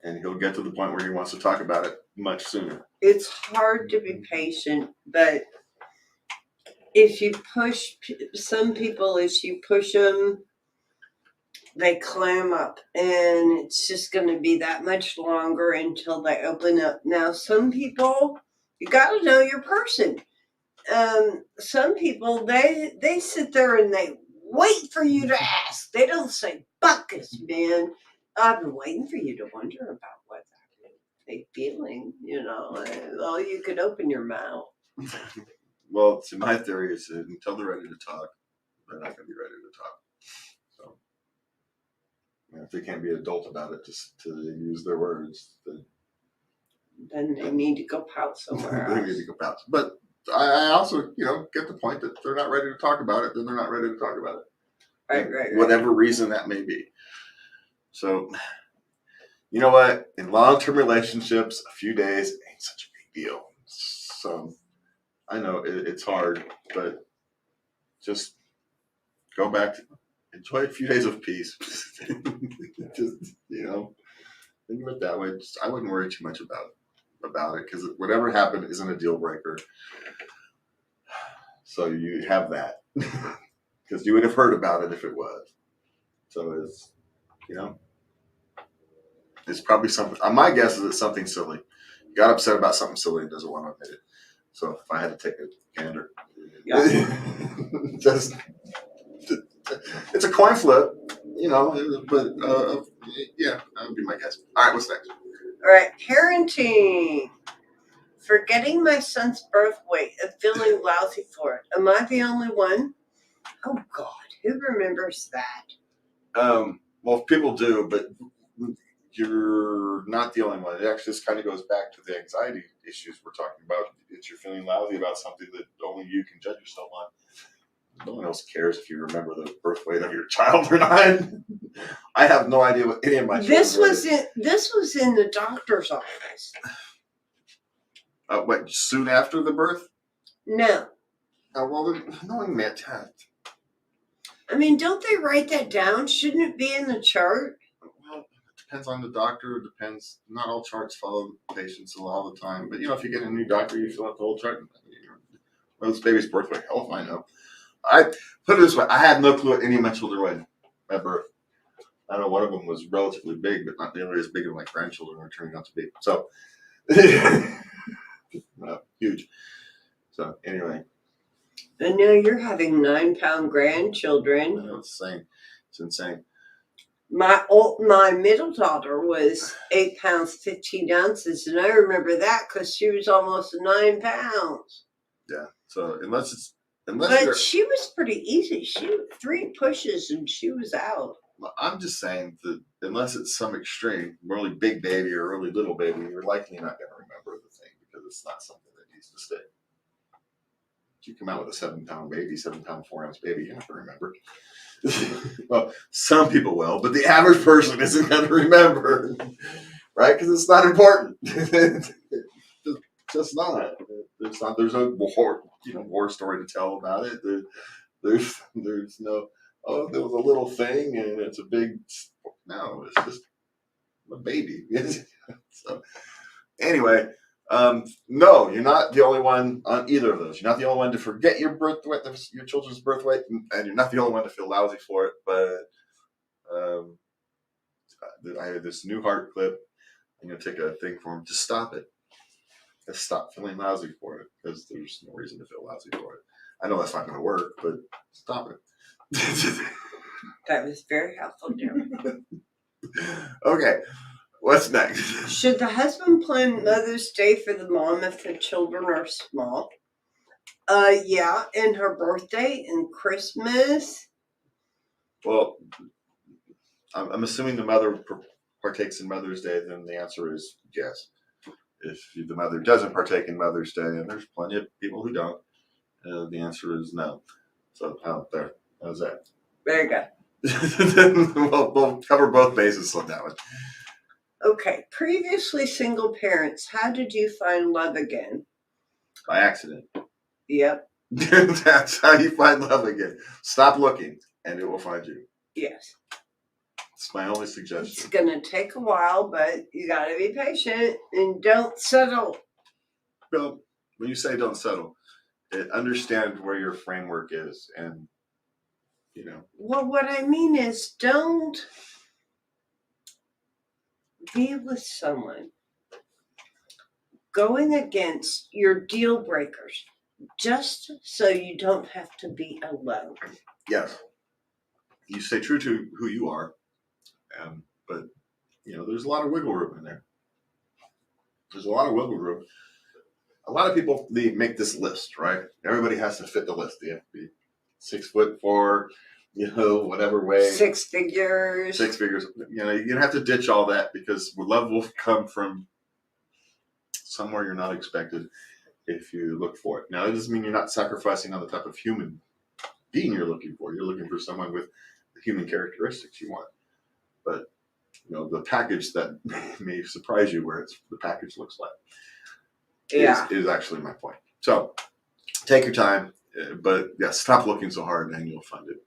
And he'll get to the point where he wants to talk about it much sooner. It's hard to be patient, but if you push some people, if you push them, they clam up, and it's just going to be that much longer until they open up. Now, some people, you got to know your person. Some people, they sit there and they wait for you to ask. They don't say, "Buckus, man, I've been waiting for you to wonder about what they're feeling." Well, you could open your mouth. Well, so my theory is that until they're ready to talk, they're not going to be ready to talk. So, if they can't be adult about it, just to use their words, then they need to go pout somewhere they else. need to go pout. But I also, get the point that if they're not ready to talk about it, then they're not ready to talk about it. Right. Whatever reason that may be. So, you know what? In long-term relationships, a few days ain't such a big deal. So, I know it's hard, but just go back to enjoy a few days of peace. Just, think of it that way. I wouldn't worry too much about it because whatever happened isn't a deal breaker. So you have that because you would have heard about it if it was. So it's, it's probably something. My guess is it's something silly. He got upset about something silly and doesn't want to admit it. So if I had to take a gander, just it's a coin flip, but yeah, that would be my guess. All right, what's next? All right, parenting. Forgetting my son's birth weight and feeling lousy for it. Am I the only one? Oh God, who remembers that? Well, people do, but you're not the only one. It actually just kind of goes back to the anxiety issues we're talking about. It's you're feeling lousy about something that only you can judge yourself on. No one else cares if you remember the birth weight of your child or not. I have no idea what any of my This children was in the doctor's office. What, soon after the birth? No. Well, no one meant that. I mean, don't they write that down? Shouldn't it be in the chart? Well, it depends on the doctor. It depends. Not all charts follow the patients all the time. But, if you get a new doctor, you fill out the whole chart. Well, this baby's birth weight. Hell if I know. I put it this way. I had no clue what any of my children weighed at birth. I know one of them was relatively big, but not nearly as big as my grandchildren are turning out to be. So, huge. So, anyway. I know you're having 9-pound grandchildren. I know, it's insane. It's insane. My middle daughter was 8 pounds 15 ounces, and I remember that because she was almost 9 pounds. Yeah. So unless she was pretty easy. She 3 pushes and she was out. I'm just saying that unless it's some extreme, really big baby or really little baby, you're likely not going to remember the thing because it's not something that needs to stay. If you come out with a 7-pound baby, 7-pound 4-ounce baby, you're not going to remember. Well, some people will, but the average person isn't going to remember, right? Because it's not important. Just not. It's not. There's no war story to tell about it. There's no. Oh, there was a little thing, and it's a big. No, it's just a baby. So, anyway, No, you're not the only one on either of those. You're not the only one to forget your birth weight, your children's birth weight, and you're not the only one to feel lousy for it. But um, I have this new heart clip. I'm gonna take a thing for him. Just stop it. Just stop feeling lousy for it, because there's no reason to feel lousy for it. I know that's not gonna work, but stop it. That was very helpful, Jeremy. Okay, what's next? Should the husband plan Mother's Day for the mom if the children are small? Yeah, and her birthday and Christmas. Well, I'm assuming the mother partakes in Mother's Day, then the answer is yes. If the mother doesn't partake in Mother's Day, and there's plenty of people who don't, the answer is no. So out there, how's that? There you go. We'll cover both bases on that one. Okay, previously single parents, how did you find love again? By accident. Yep. That's how you find love again. Stop looking, and it will find you. Yes. It's my only It's suggestion. gonna take a while, but you gotta be patient and don't settle. Well, when you say don't settle, understand where your framework is, and Well, what I mean is don't be with someone going against your deal breakers just so you don't have to be alone. yes, you stay true to who you are, but there's a lot of wiggle room in there. There's a lot of wiggle room. A lot of people, they make this list, right? Everybody has to fit the list. They have to be 6'4", whatever way. 6 figures. 6 figures. You're gonna have to ditch all that, because love will come from somewhere you're not expected if you look for it. Now, it doesn't mean you're not sacrificing on the type of human being you're looking for. You're looking for someone with the human characteristics you want. But the package that may surprise you, where the package looks like, is actually my point. So take your time, but stop looking so hard, and you'll find it,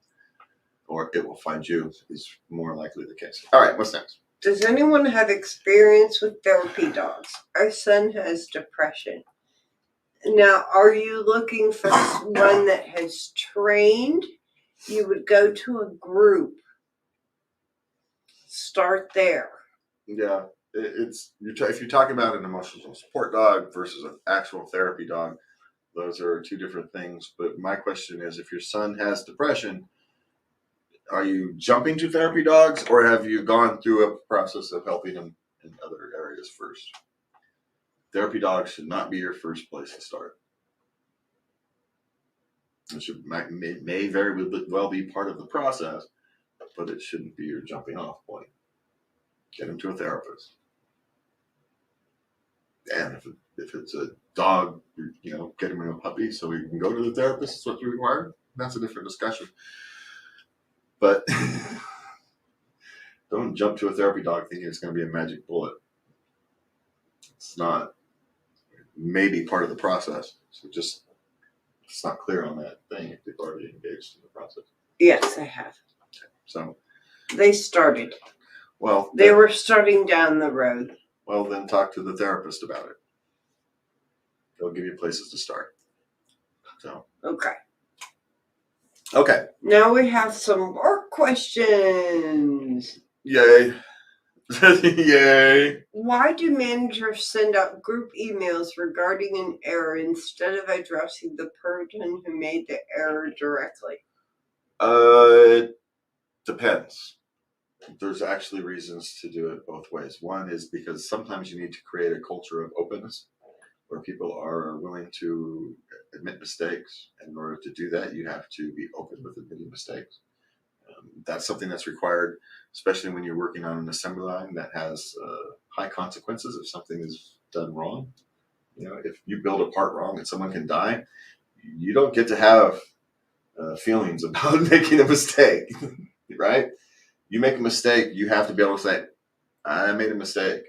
or it will find you. Is more likely the case. All right, what's next? Does anyone have experience with therapy dogs? Our son has depression. Now, are you looking for one that has trained? You would go to a group. Start there. Yeah, if you're talking about an emotional support dog versus an actual therapy dog, those are two different things. But my question is, if your son has depression, are you jumping to therapy dogs, or have you gone through a process of helping him in other areas first? Therapy dogs should not be your first place to start. It may very well be part of the process, but it shouldn't be your jumping off point. Get him to a therapist. And if it's a dog, get him a puppy so he can go to the therapist. That's what's required. That's a different discussion. But don't jump to a therapy dog thinking it's going to be a magic bullet. It's not. It may be part of the process. So it's not clear on that thing if they've already engaged in the process. Yes, I have. Okay. So they started. Well, they were starting down the road. Well, then talk to the therapist about it. They'll give you places to start. So okay. Now we have some more questions. Yay. Yay. Why do managers send out group emails regarding an error instead of addressing the person who made the error directly? It depends. There's actually reasons to do it both ways. One is because sometimes you need to create a culture of openness where people are willing to admit mistakes. And in order to do that, you have to be open with admitting mistakes. That's something that's required, especially when you're working on an assembly line that has high consequences if something is done wrong. If you build a part wrong and someone can die, you don't get to have feelings about making a mistake, right? You make a mistake, you have to be able to say, I made a mistake.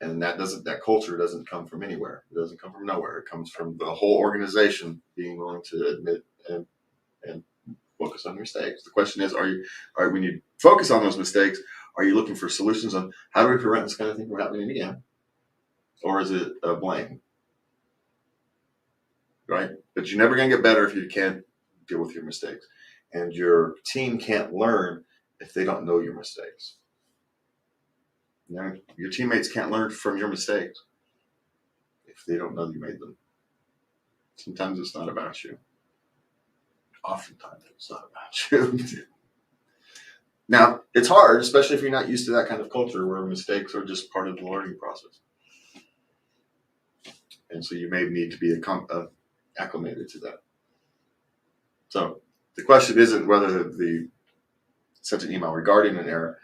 And that culture doesn't come from anywhere. It doesn't come from nowhere. It comes from the whole organization being willing to admit and focus on mistakes. The question is, when you focus on those mistakes, are you looking for solutions on how do we prevent this kind of thing from happening again? or is it a blame? Right? But you're never going to get better if you can't deal with your mistakes. And your team can't learn if they don't know your mistakes. You know, your teammates can't learn from your mistakes if they don't know you made them. Sometimes it's not about you. Oftentimes it's not about you. Now, it's hard, especially if you're not used to that kind of culture where mistakes are just part of the learning process. And so you may need to be acclimated to that. So the question isn't whether the sent an email regarding an error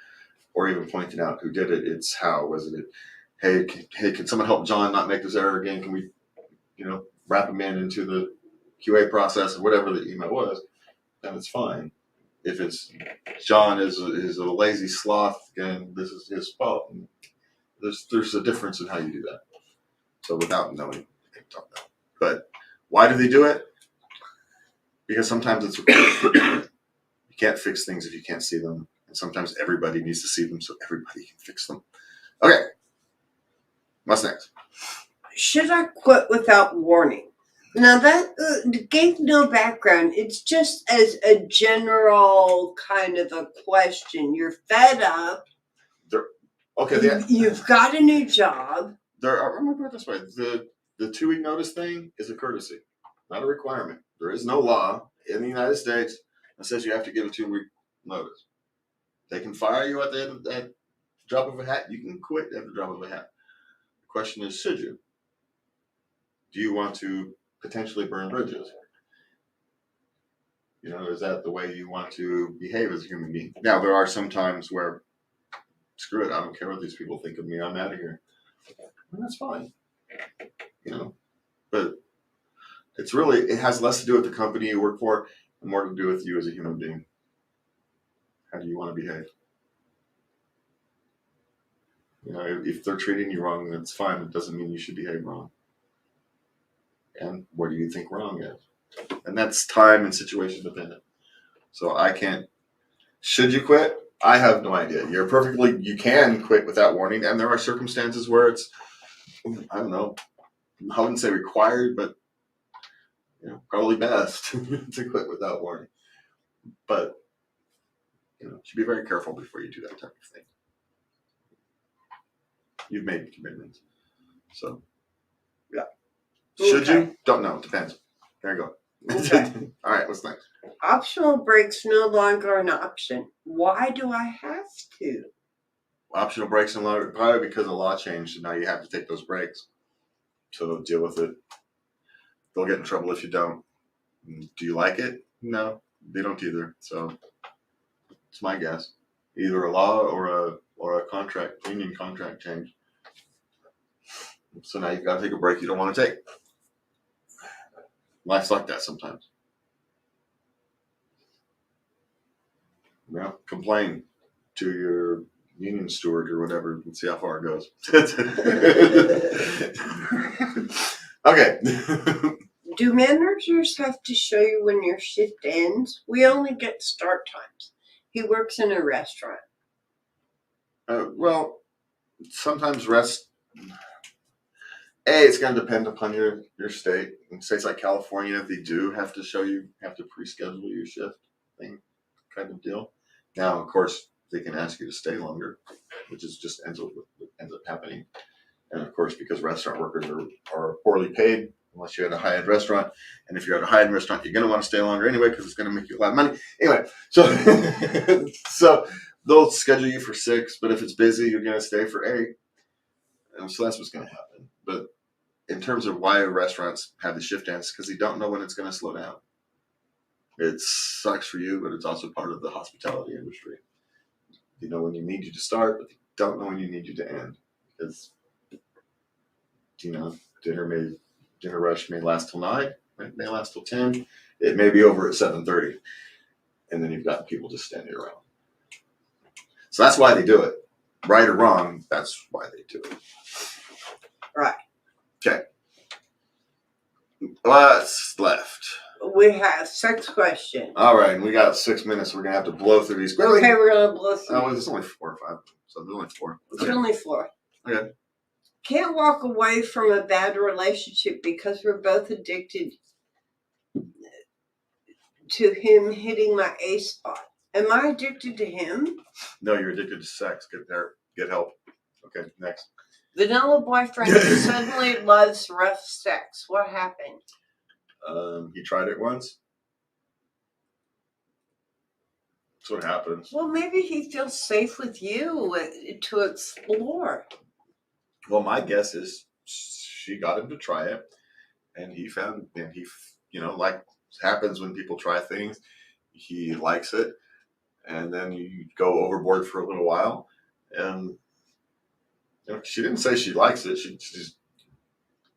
or even pointing out who did it. It's how. Was it, hey, can someone help John not make this error again? Can we, wrap him into the QA process or whatever the email was? Then it's fine. If it's John is a lazy sloth and this is his fault, and there's a difference in how you do that. So without knowing, you can talk about it. But why do they do it? Because sometimes it's required. You can't fix things if you can't see them. And sometimes everybody needs to see them so everybody can fix them. Okay. What's next? Should I quit without warning? Now that gave no background. It's just as a general kind of a question. You're fed up. You've got a new job. I'm going to put it this way. The 2-week notice thing is a courtesy, not a requirement. There is no law in the United States that says you have to give a 2-week notice. They can fire you at the drop of a hat. You can quit at the drop of a hat. The question is, should you? Do you want to potentially burn bridges? Is that the way you want to behave as a human being? Now, there are some times where, screw it, I don't care what these people think of me, I'm out of here. And that's fine. But it has less to do with the company you work for and more to do with you as a human being. How do you want to behave? If they're treating you wrong, that's fine. It doesn't mean you should behave wrong. And what do you think wrong is? And that's time and situation dependent. So I can't. Should you quit? I have no idea. You can quit without warning. And there are circumstances where it's, I don't know, I wouldn't say required, but probably best to quit without warning. But, you should be very careful before you do that type of thing. You've made commitments. So, yeah. Should you? Don't know. Depends. There you go. Okay. All right, what's next? Optional breaks no longer an option. Why do I have to? Optional breaks no longer, probably because the law changed and now you have to take those breaks. So deal with it. They'll get in trouble if you don't. Do you like it? No, they don't either. So it's my guess. Either a law or a contract, union contract change. So now you've got to take a break you don't want to take. Life's like that sometimes. Well, complain to your union steward or whatever and see how far it goes. Okay. Do managers have to show you when your shift ends? We only get start times. He works in a restaurant. Well, sometimes it's going to depend upon your state. In states like California, they do have to pre-schedule your shift thing kind of deal. Now, of course, they can ask you to stay longer, which is just ends up happening. And of course, because restaurant workers are poorly paid, unless you're at a high-end restaurant. And if you're at a high-end restaurant, you're going to want to stay longer anyway because it's going to make you a lot of money. Anyway, so they'll schedule you for 6, but if it's busy, you're going to stay for 8. And so that's what's going to happen. But in terms of why restaurants have the shift ends, because they don't know when it's going to slow down. It sucks for you, but it's also part of the hospitality industry. You know when you need you to start, but they don't know when you need you to end. Because, dinner rush may last till 9, it may last till 10, it may be over at 7:30. And then you've got people just standing around. So that's why they do it. Right or wrong, that's why they do it. Right. Okay. What's left? We have 6 questions. All right, and we got 6 minutes. We're going to have to blow through these quickly. Okay, we're going to blow through. Oh, there's only 4 or 5, so there's only 4. It's only 4. Okay. can't walk away from a bad relationship because we're both addicted to him hitting my A spot. Am I addicted to him? No, you're addicted to sex. Get there. Get help. Okay, next. Vanilla boyfriend who suddenly loves rough sex. What happened? He tried it once. That's what happens. Well, maybe he feels safe with you to explore. Well, my guess is she got him to try it, and he found, and he, like happens when people try things, he likes it, and then you go overboard for a little while, and she didn't say she likes it.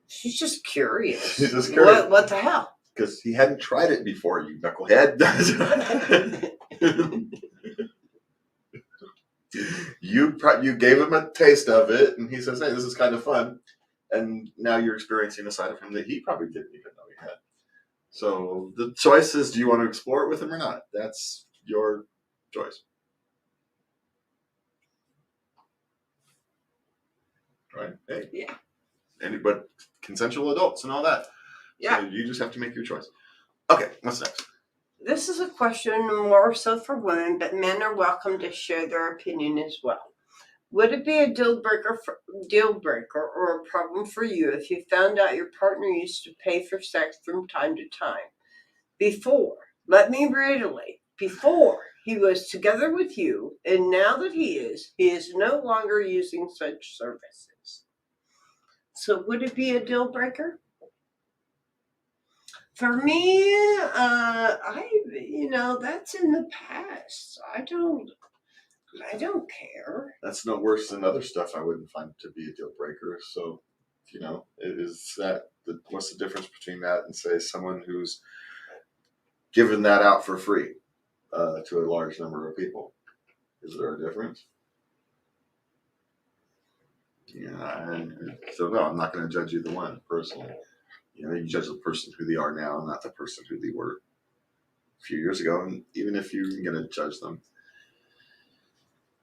She's just curious. She's just curious. What the hell? Because he hadn't tried it before, you knucklehead. You gave him a taste of it, and he says, "Hey, this is kind of fun," and now you're experiencing a side of him that he probably didn't even know he had. So the choice is: do you want to explore it with him or not? That's your choice, right? Hey, Yeah. But consensual adults and all that. Yeah. So you just have to make your choice. Okay, what's next? This is a question more so for women, but men are welcome to share their opinion as well. Would it be a deal breaker or a problem for you if you found out your partner used to pay for sex from time to time? Let me reiterate, before he was together with you, and now that he is no longer using such services. So would it be a deal breaker? For me, that's in the past. I don't care. That's no worse than other stuff I wouldn't find to be a deal breaker. So, what's the difference between that and, say, someone who's given that out for free to a large number of people? Is there a difference? Yeah. So no, I'm not going to judge either one personally. You judge the person who they are now, not the person who they were a few years ago. And even if you're going to judge them,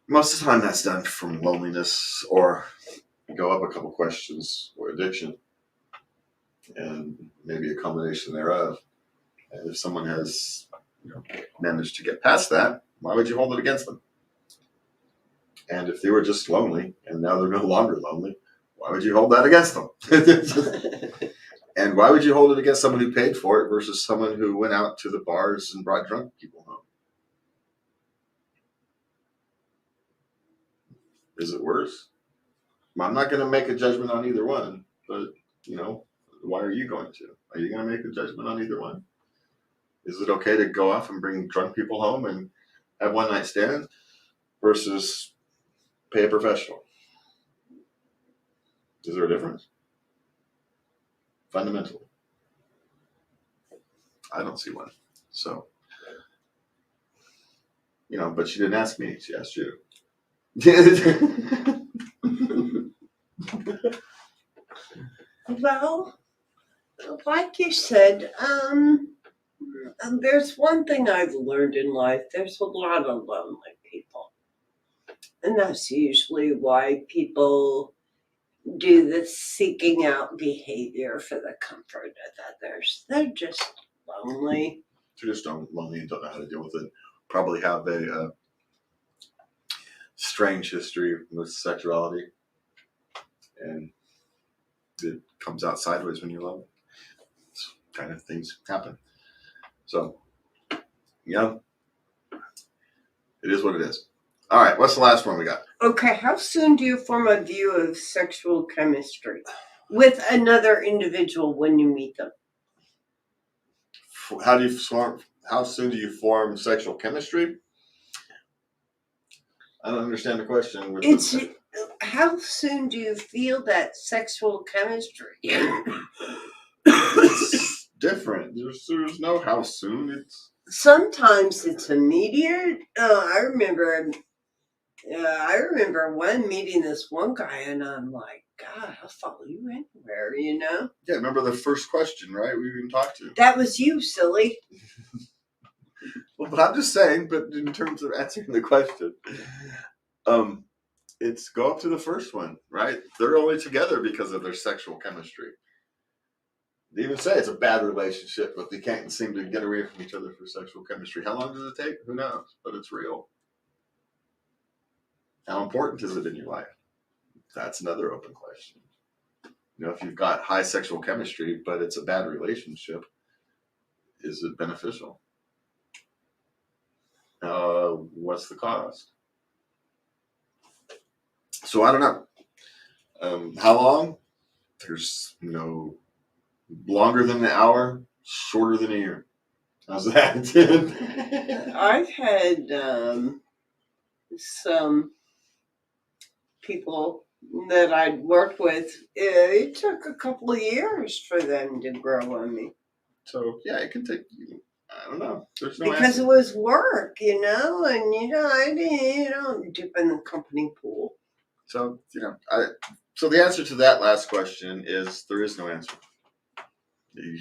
most of the time that's done from loneliness or go up a couple questions or addiction, and maybe a combination thereof. And if someone has managed to get past that, why would you hold it against them? And if they were just lonely and now they're no longer lonely, why would you hold that against them? And why would you hold it against someone who paid for it versus someone who went out to the bars and brought drunk people home? Is it worse? I'm not going to make a judgment on either one, but, why are you going to? Are you going to make a judgment on either one? Is it okay to go off and bring drunk people home and have one night stands versus pay a professional? Is there a difference? Fundamentally, I don't see one. So, but she didn't ask me, she asked you. Well, like you said, there's one thing I've learned in life. There's a lot of lonely people. And that's usually why people do the seeking out behavior for the comfort of others. They're just lonely. They're just lonely and don't know how to deal with it. Probably have a strange history with sexuality. And it comes out sideways when you're lonely. It's kind of things happen. So, it is what it is. All right, what's the last one we got? Okay, how soon do you form a view of sexual chemistry with another individual when you meet them? How soon do you form sexual chemistry? I don't understand the question. How soon do you feel that sexual chemistry? It's different. There's no how soon. Sometimes it's immediate. I remember meeting this one guy, and I'm like, God, I'll follow you anywhere, Yeah, remember the first question, right? We even talked to. That was you, silly. Well, but I'm just saying, but in terms of answering the question, it's go up to the first one, right? They're only together because of their sexual chemistry. They even say it's a bad relationship, but they can't seem to get away from each other for sexual chemistry. How long does it take? Who knows? But it's real. How important is it in your life? That's another open question. If you've got high sexual chemistry, but it's a bad relationship, is it beneficial? What's the cost? So I don't know. How long? There's no longer than an hour, shorter than a year. How's that? I've had some people that I'd worked with. It took a couple of years for them to grow on me. So yeah, it can take. I don't know. There's no Because answer. it was work, and I didn't dip in the company pool. So so the answer to that last question is there is no answer.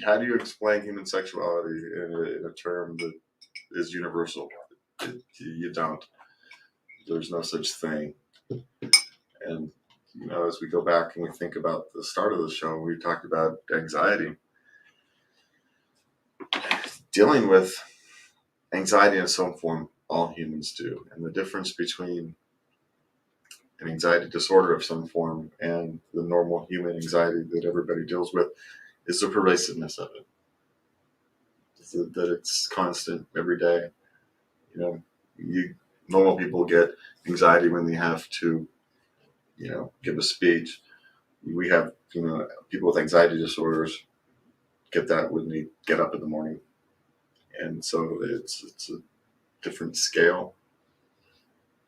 How do you explain human sexuality in a term that is universal? You don't. There's no such thing. And as we go back and we think about the start of the show, we talked about anxiety. Dealing with anxiety in some form, all humans do. And the difference between an anxiety disorder of some form and the normal human anxiety that everybody deals with is the pervasiveness of it. That it's constant every day. Normal people get anxiety when they have to, give a speech. We have, people with anxiety disorders get that when they get up in the morning. And so it's a different scale,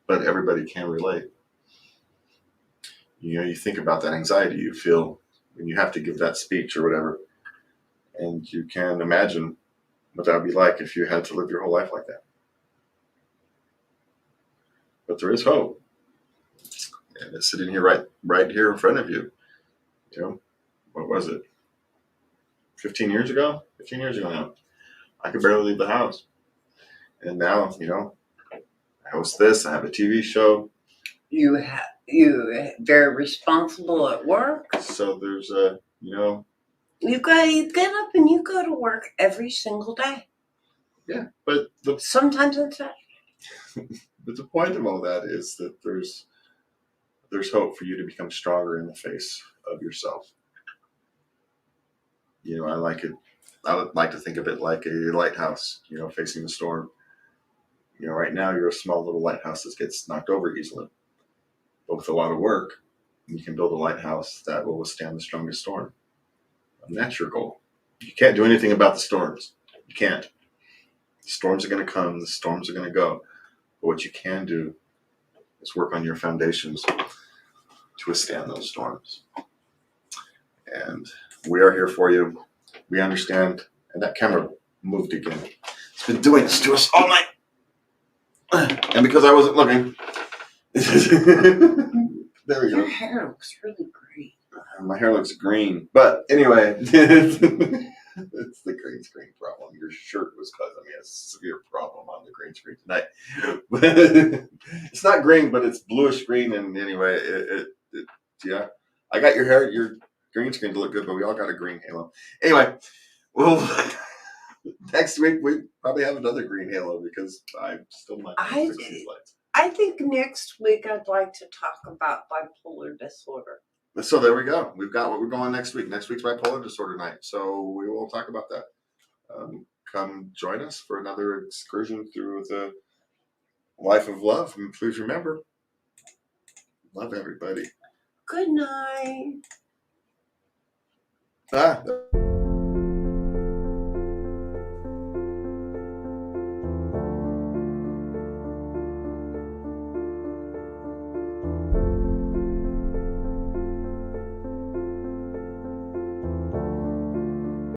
but everybody can relate. You think about that anxiety you feel when you have to give that speech or whatever, and you can imagine what that would be like if you had to live your whole life like that. But there is hope, and it's sitting here right here in front of you. What was it? 15 years ago? 15 years ago now. I could barely leave the house. And now, I host this, I have a TV show. You're very responsible at work. So there's You get up and you go to work every single day. Yeah, but sometimes on Saturday. But the point of all that is that there's hope for you to become stronger in the face of yourself. I would like to think of it like a lighthouse, facing the storm. Right now you're a small little lighthouse that gets knocked over easily. But with a lot of work, you can build a lighthouse that will withstand the strongest storm. And that's your goal. You can't do anything about the storms. You can't. The storms are going to come. The storms are going to go. But what you can do is work on your foundations to withstand those storms. And we are here for you. We understand. And that camera moved again. It's been doing this to us all night. And because I wasn't looking. There we go. Your hair looks really great. My hair looks green. But anyway, it's the green screen problem. Your shirt was causing me a severe problem on the green screen tonight. It's not green, but it's bluish green. And anyway, yeah. I got your green screen to look good, but we all got a green halo. Anyway, well, next week we probably have another green halo because I'm still not going to fix these lights. I think next week I'd like to talk about bipolar disorder. So there we go. We've got what we're going next week. Next week's bipolar disorder night. So we will talk about that. Come join us for another excursion through the life of love. And please remember, love everybody. Good night. Ah.